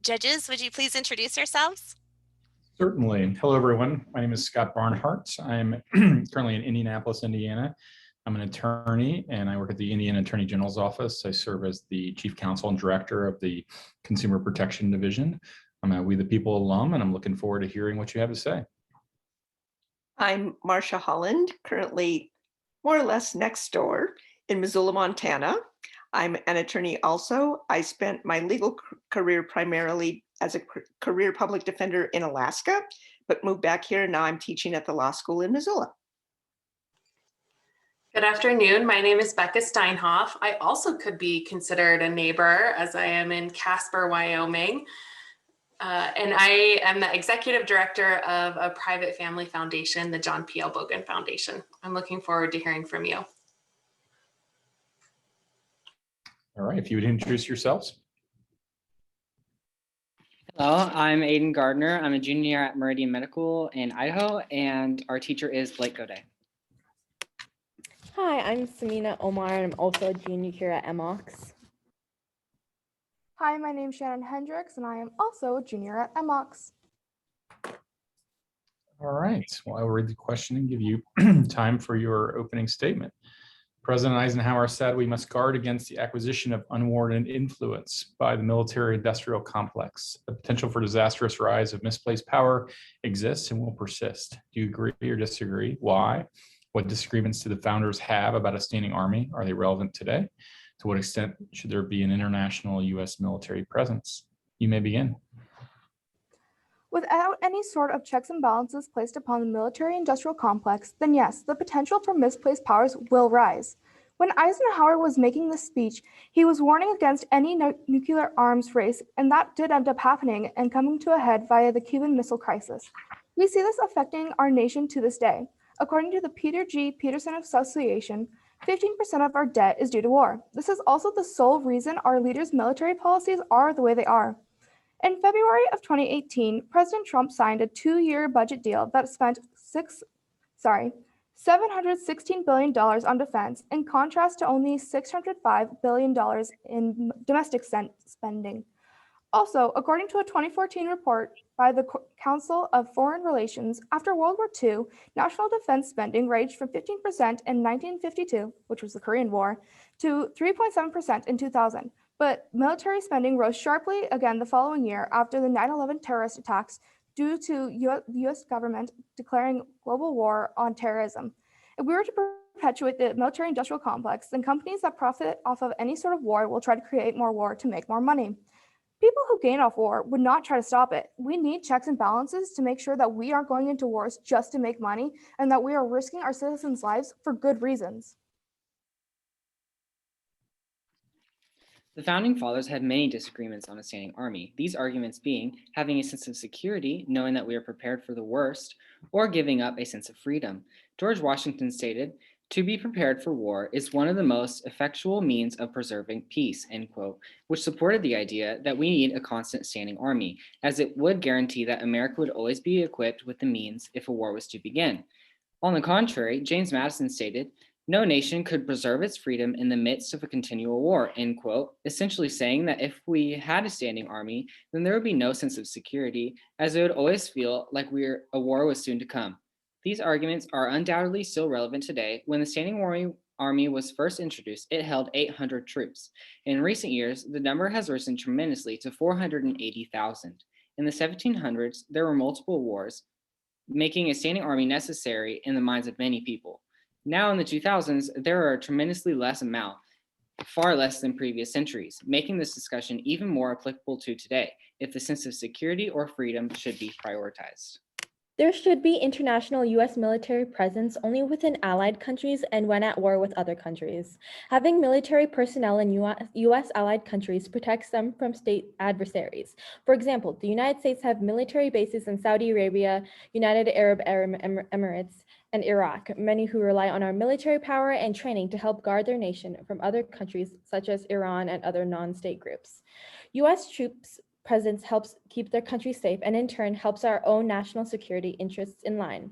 Judges, would you please introduce yourselves? Certainly. Hello, everyone. My name is Scott Barnhart. I'm currently in Indianapolis, Indiana. I'm an attorney and I work at the Indiana Attorney General's office. I serve as the Chief Counsel and Director of the Consumer Protection Division. I'm a We the People alum and I'm looking forward to hearing what you have to say. I'm Marcia Holland, currently more or less next door in Missoula, Montana. I'm an attorney also. I spent my legal career primarily as a career public defender in Alaska, but moved back here and now I'm teaching at the law school in Missoula. Good afternoon. My name is Becca Steinhoff. I also could be considered a neighbor as I am in Casper, Wyoming. And I am the executive director of a private family foundation, the John P. L. Bogan Foundation. I'm looking forward to hearing from you. All right, if you would introduce yourselves. Hello, I'm Aiden Gardner. I'm a junior at Meridian Medical in Idaho, and our teacher is Blake Goday. Hi, I'm Samina Omar, and I'm also a junior here at MOX. Hi, my name is Shannon Hendricks, and I am also a junior at MOX. All right, well, I will read the question and give you time for your opening statement. President Eisenhower said we must guard against the acquisition of unwarranted influence by the military-industrial complex. The potential for disastrous rise of misplaced power exists and will persist. Do you agree or disagree? Why? What disagreements do the founders have about a standing army? Are they relevant today? To what extent should there be an international U.S. military presence? You may begin. Without any sort of checks and balances placed upon the military-industrial complex, then yes, the potential for misplaced powers will rise. When Eisenhower was making this speech, he was warning against any nuclear arms race, and that did end up happening and coming to a head via the Cuban Missile Crisis. We see this affecting our nation to this day. According to the Peter G. Peterson Association, 15% of our debt is due to war. This is also the sole reason our leaders' military policies are the way they are. In February of 2018, President Trump signed a 2-year budget deal that spent $716 billion on defense, in contrast to only $605 billion in domestic spending. Also, according to a 2014 report by the Council of Foreign Relations, after World War II, national defense spending ranged from 15% in 1952, which was the Korean War, to 3.7% in 2000. But military spending rose sharply again the following year after the 9/11 terrorist attacks due to the US government declaring global war on terrorism. If we were to perpetuate the military-industrial complex, then companies that profit off of any sort of war will try to create more war to make more money. People who gain off war would not try to stop it. We need checks and balances to make sure that we aren't going into wars just to make money and that we are risking our citizens' lives for good reasons. The Founding Fathers had many disagreements on a standing army, these arguments being having a sense of security, knowing that we are prepared for the worst, or giving up a sense of freedom. George Washington stated, "To be prepared for war is one of the most effectual means of preserving peace," end quote, which supported the idea that we need a constant standing army, as it would guarantee that America would always be equipped with the means if a war was to begin. On the contrary, James Madison stated, "No nation could preserve its freedom in the midst of a continual war," end quote, essentially saying that if we had a standing army, then there would be no sense of security, as it would always feel like a war was soon to come. These arguments are undoubtedly still relevant today. When the standing army was first introduced, it held 800 troops. In recent years, the number has risen tremendously to 480,000. In the 1700s, there were multiple wars, making a standing army necessary in the minds of many people. Now in the 2000s, there are a tremendously less amount, far less than previous centuries, making this discussion even more applicable to today, if the sense of security or freedom should be prioritized. There should be international U.S. military presence only within allied countries and when at war with other countries. Having military personnel in U.S. allied countries protects them from state adversaries. For example, the United States have military bases in Saudi Arabia, United Arab Emirates, and Iraq, many who rely on our military power and training to help guard their nation from other countries such as Iran and other non-state groups. U.S. troops presence helps keep their country safe and in turn helps our own national security interests in line.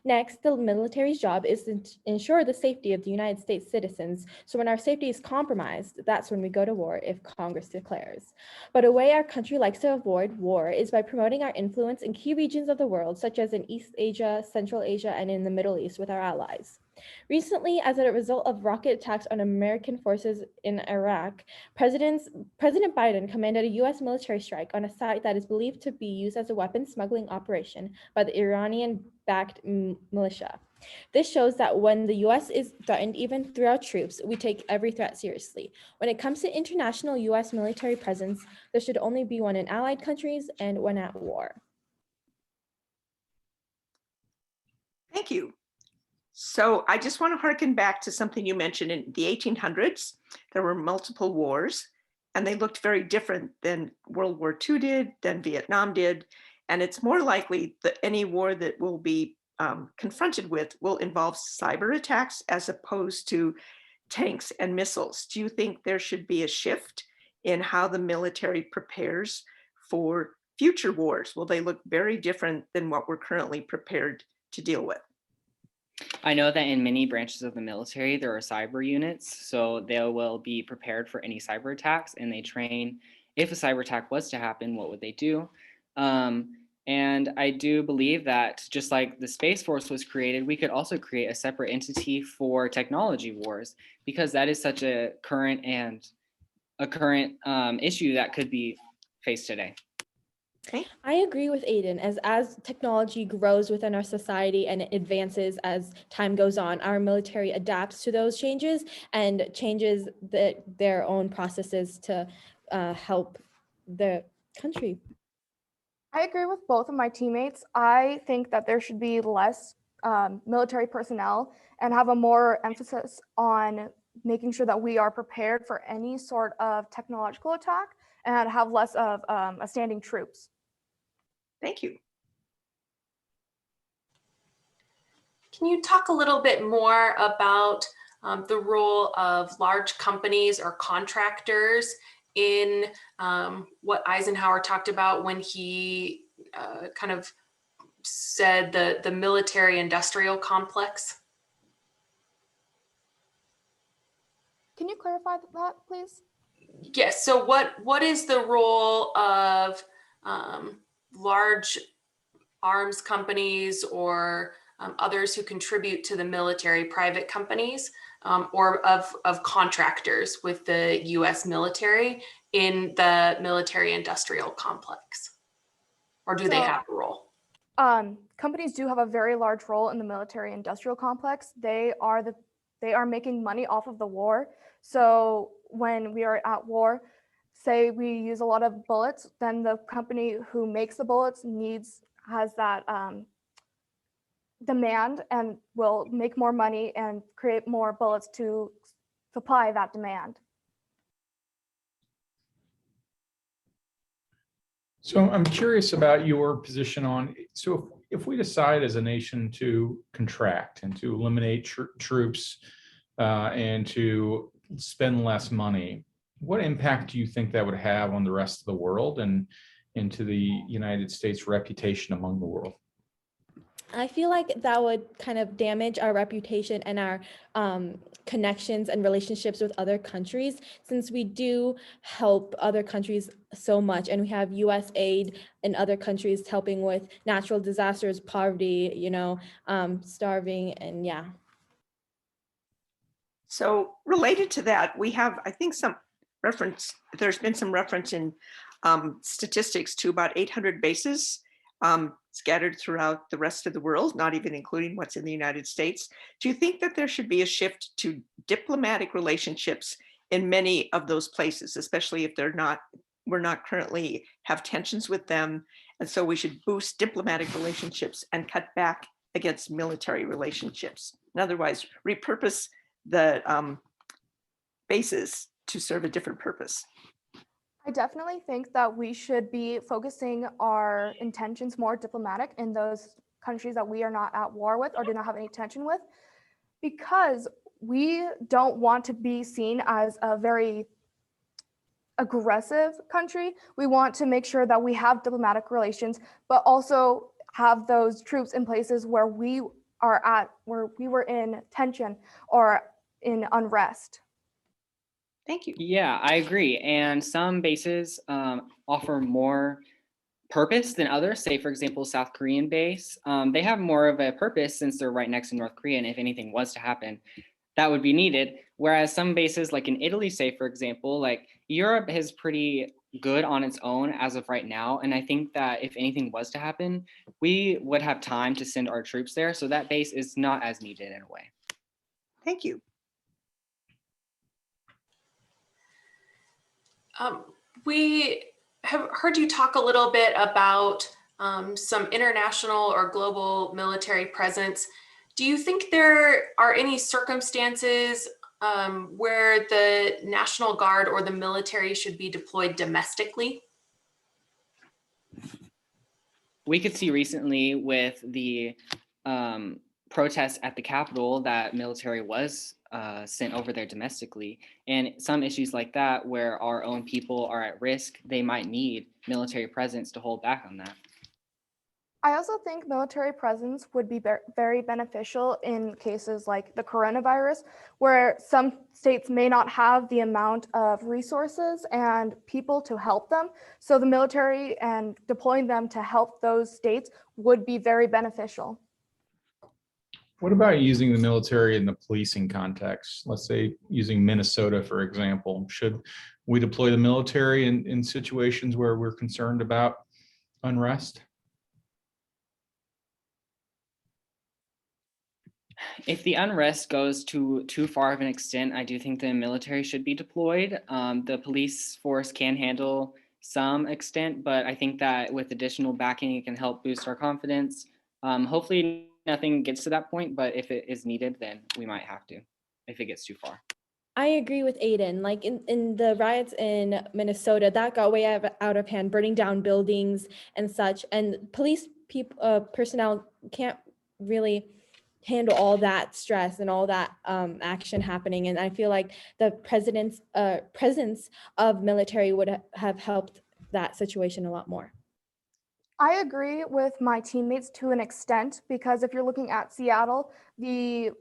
Next, the military's job is to ensure the safety of the United States citizens. So when our safety is compromised, that's when we go to war if Congress declares. But a way our country likes to avoid war is by promoting our influence in key regions of the world, such as in East Asia, Central Asia, and in the Middle East with our allies. Recently, as a result of rocket attacks on American forces in Iraq, President Biden commanded a U.S. military strike on a site that is believed to be used as a weapons smuggling operation by the Iranian-backed militia. This shows that when the U.S. is threatened, even through our troops, we take every threat seriously. When it comes to international U.S. military presence, there should only be one in allied countries and when at war. Thank you. So I just want to harken back to something you mentioned. In the 1800s, there were multiple wars, and they looked very different than World War II did, than Vietnam did. And it's more likely that any war that we'll be confronted with will involve cyber attacks as opposed to tanks and missiles. Do you think there should be a shift in how the military prepares for future wars? Will they look very different than what we're currently prepared to deal with? I know that in many branches of the military, there are cyber units, so they will be prepared for any cyber attacks, and they train, if a cyber attack was to happen, what would they do? And I do believe that just like the Space Force was created, we could also create a separate entity for technology wars, because that is such a current issue that could be faced today. Okay. I agree with Aiden. As technology grows within our society and it advances as time goes on, our military adapts to those changes and changes their own processes to help the country. I agree with both of my teammates. I think that there should be less military personnel and have a more emphasis on making sure that we are prepared for any sort of technological attack and have less of a standing troops. Thank you. Can you talk a little bit more about the role of large companies or contractors in what Eisenhower talked about when he kind of said the military industrial complex? Can you clarify that, please? Yes. So what is the role of large arms companies or others who contribute to the military, private companies, or of contractors with the U.S. military in the military industrial complex? Or do they have a role? Companies do have a very large role in the military industrial complex. They are making money off of the war. So when we are at war, say we use a lot of bullets, then the company who makes the bullets has that demand and will make more money and create more bullets to supply that demand. So I'm curious about your position on, so if we decide as a nation to contract and to eliminate troops and to spend less money, what impact do you think that would have on the rest of the world and into the United States reputation among the world? I feel like that would kind of damage our reputation and our connections and relationships with other countries, since we do help other countries so much, and we have U.S. aid in other countries helping with natural disasters, poverty, starving, and yeah. So related to that, we have, I think, there's been some reference in statistics to about 800 bases scattered throughout the rest of the world, not even including what's in the United States. Do you think that there should be a shift to diplomatic relationships in many of those places, especially if we're not currently have tensions with them? And so we should boost diplomatic relationships and cut back against military relationships. And otherwise, repurpose the bases to serve a different purpose. I definitely think that we should be focusing our intentions more diplomatic in those countries that we are not at war with or do not have any tension with, because we don't want to be seen as a aggressive country. We want to make sure that we have diplomatic relations, but also have those troops in places where we were in tension or in unrest. Thank you. Yeah, I agree. And some bases offer more purpose than others. Say, for example, South Korean base. They have more of a purpose since they're right next to North Korea. And if anything was to happen, that would be needed. Whereas some bases like in Italy, say, for example, like Europe is pretty good on its own as of right now. And I think that if anything was to happen, we would have time to send our troops there. So that base is not as needed in a way. Thank you. We have heard you talk a little bit about some international or global military presence. Do you think there are any circumstances where the National Guard or the military should be deployed domestically? We could see recently with the protests at the Capitol that military was sent over there domestically, and some issues like that where our own people are at risk, they might need military presence to hold back on that. I also think military presence would be very beneficial in cases like the coronavirus, where some states may not have the amount of resources and people to help them. So the military and deploying them to help those states would be very beneficial. What about using the military in the policing context? Let's say using Minnesota, for example. Should we deploy the military in situations where we're concerned about unrest? If the unrest goes to too far of an extent, I do think the military should be deployed. The police force can handle some extent, but I think that with additional backing, it can help boost our confidence. Hopefully nothing gets to that point, but if it is needed, then we might have to, if it gets too far. I agree with Aiden. Like in the riots in Minnesota, that got way out of hand, burning down buildings and such. And police personnel can't really handle all that stress and all that action happening. And I feel like the president's presence of military would have helped that situation a lot more. I agree with my teammates to an extent, because if you're looking at Seattle, the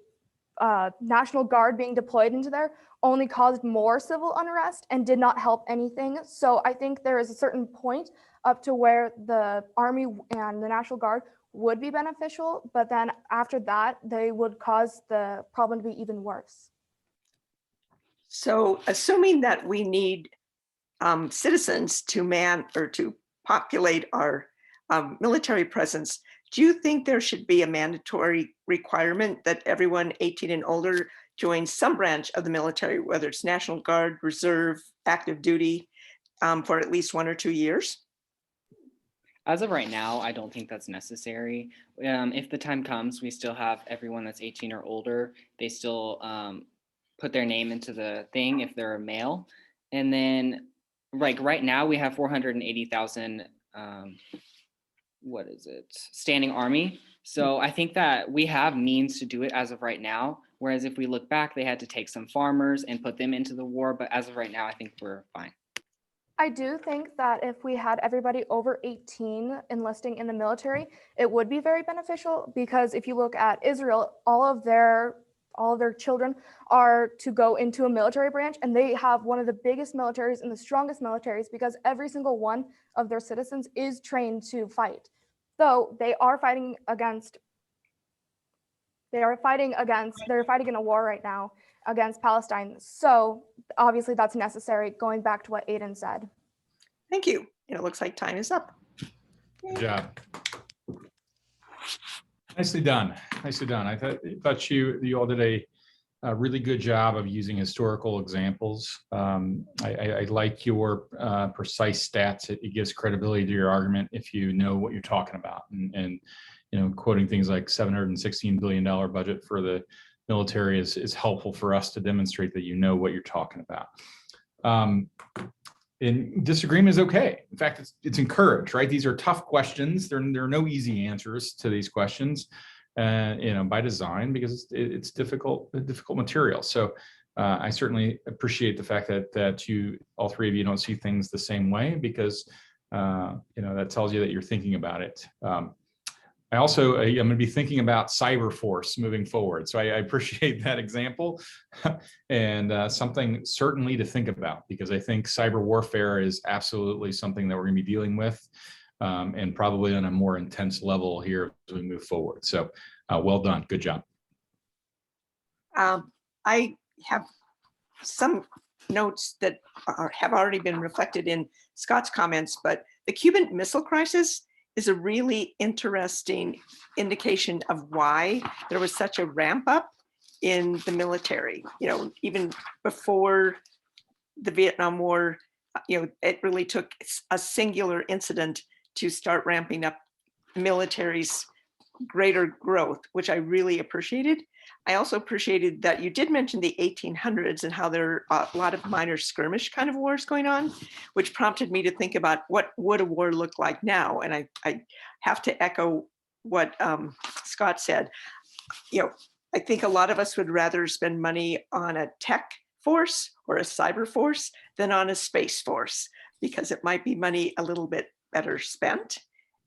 National Guard being deployed into there only caused more civil unrest and did not help anything. So I think there is a certain point up to where the Army and the National Guard would be beneficial, but then after that, they would cause the problem to be even worse. So assuming that we need citizens to man or to populate our military presence, do you think there should be a mandatory requirement that everyone 18 and older joins some branch of the military, whether it's National Guard, Reserve, active duty, for at least 1 or 2 years? As of right now, I don't think that's necessary. If the time comes, we still have everyone that's 18 or older. They still put their name into the thing if they're a male. And then like right now we have 480,000 standing army. So I think that we have means to do it as of right now. Whereas if we look back, they had to take some farmers and put them into the war. But as of right now, I think we're fine. I do think that if we had everybody over 18 enlisting in the military, it would be very beneficial, because if you look at Israel, all of their children are to go into a military branch, and they have one of the biggest militaries and the strongest militaries, because every single one of their citizens is trained to fight. Though they're fighting in a war right now against Palestine. So obviously that's necessary, going back to what Aiden said. Thank you. And it looks like time is up. Good job. Nicely done. Nicely done. I thought you all did a really good job of using historical examples. I like your precise stats. It gives credibility to your argument if you know what you're talking about. And quoting things like $716 billion budget for the military is helpful for us to demonstrate that you know what you're talking about. And disagreement is okay. In fact, it's encouraged, right? These are tough questions. There are no easy answers to these questions, by design, because it's difficult material. So I certainly appreciate the fact that all three of you don't see things the same way, because that tells you that you're thinking about it. I'm going to be thinking about cyber force moving forward. So I appreciate that example and something certainly to think about, because I think cyber warfare is absolutely something that we're going to be dealing with and probably on a more intense level here as we move forward. So well done. Good job. I have some notes that have already been reflected in Scott's comments, but the Cuban Missile Crisis is a really interesting indication of why there was such a ramp up in the military. Even before the Vietnam War, it really took a singular incident to start ramping up military's greater growth, which I really appreciated. I also appreciated that you did mention the 1800s and how there are a lot of minor skirmish kind of wars going on, which prompted me to think about what would a war look like now. And I have to echo what Scott said. I think a lot of us would rather spend money on a tech force or a cyber force than on a space force, because it might be money a little bit better spent.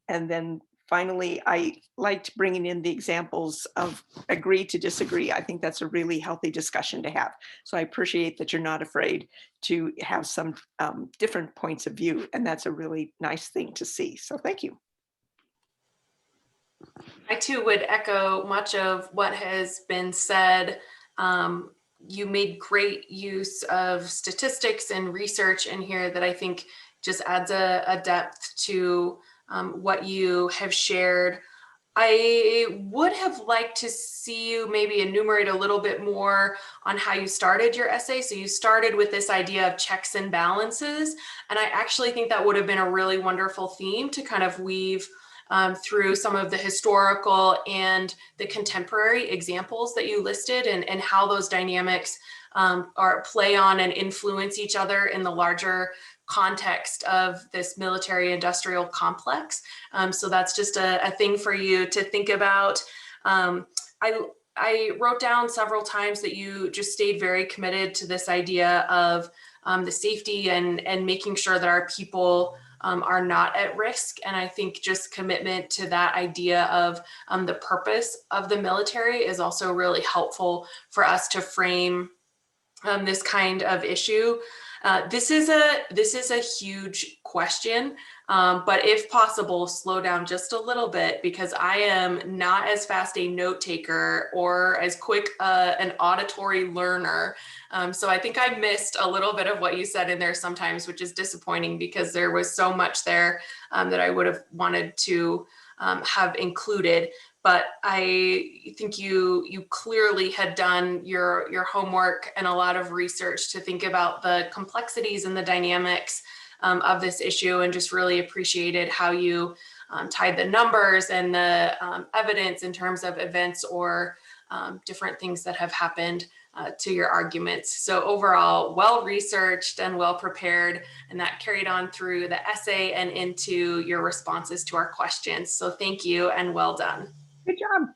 And then finally, I liked bringing in the examples of agree to disagree. I think that's a really healthy discussion to have. So I appreciate that you're not afraid to have some different points of view. And that's a really nice thing to see. So thank you. I too would echo much of what has been said. You made great use of statistics and research in here that I think just adds a depth to what you have shared. I would have liked to see you maybe enumerate a little bit more on how you started your essay. So you started with this idea of checks and balances. And I actually think that would have been a really wonderful theme to kind of weave through some of the historical and the contemporary examples that you listed, and how those dynamics play on and influence each other in the larger context of this military industrial complex. So that's just a thing for you to think about. I wrote down several times that you just stayed very committed to this idea of the safety and making sure that our people are not at risk. And I think just commitment to that idea of the purpose of the military is also really helpful for us to frame this kind of issue. This is a huge question, but if possible, slow down just a little bit, because I am not as fast a note taker or as quick an auditory learner. So I think I missed a little bit of what you said in there sometimes, which is disappointing, because there was so much there that I would have wanted to have included. But I think you clearly had done your homework and a lot of research to think about the complexities and the dynamics of this issue, and just really appreciated how you tied the numbers and the evidence in terms of events or different things that have happened to your arguments. So overall, well-researched and well-prepared, and that carried on through the essay and into your responses to our questions. So thank you and well done. Good job.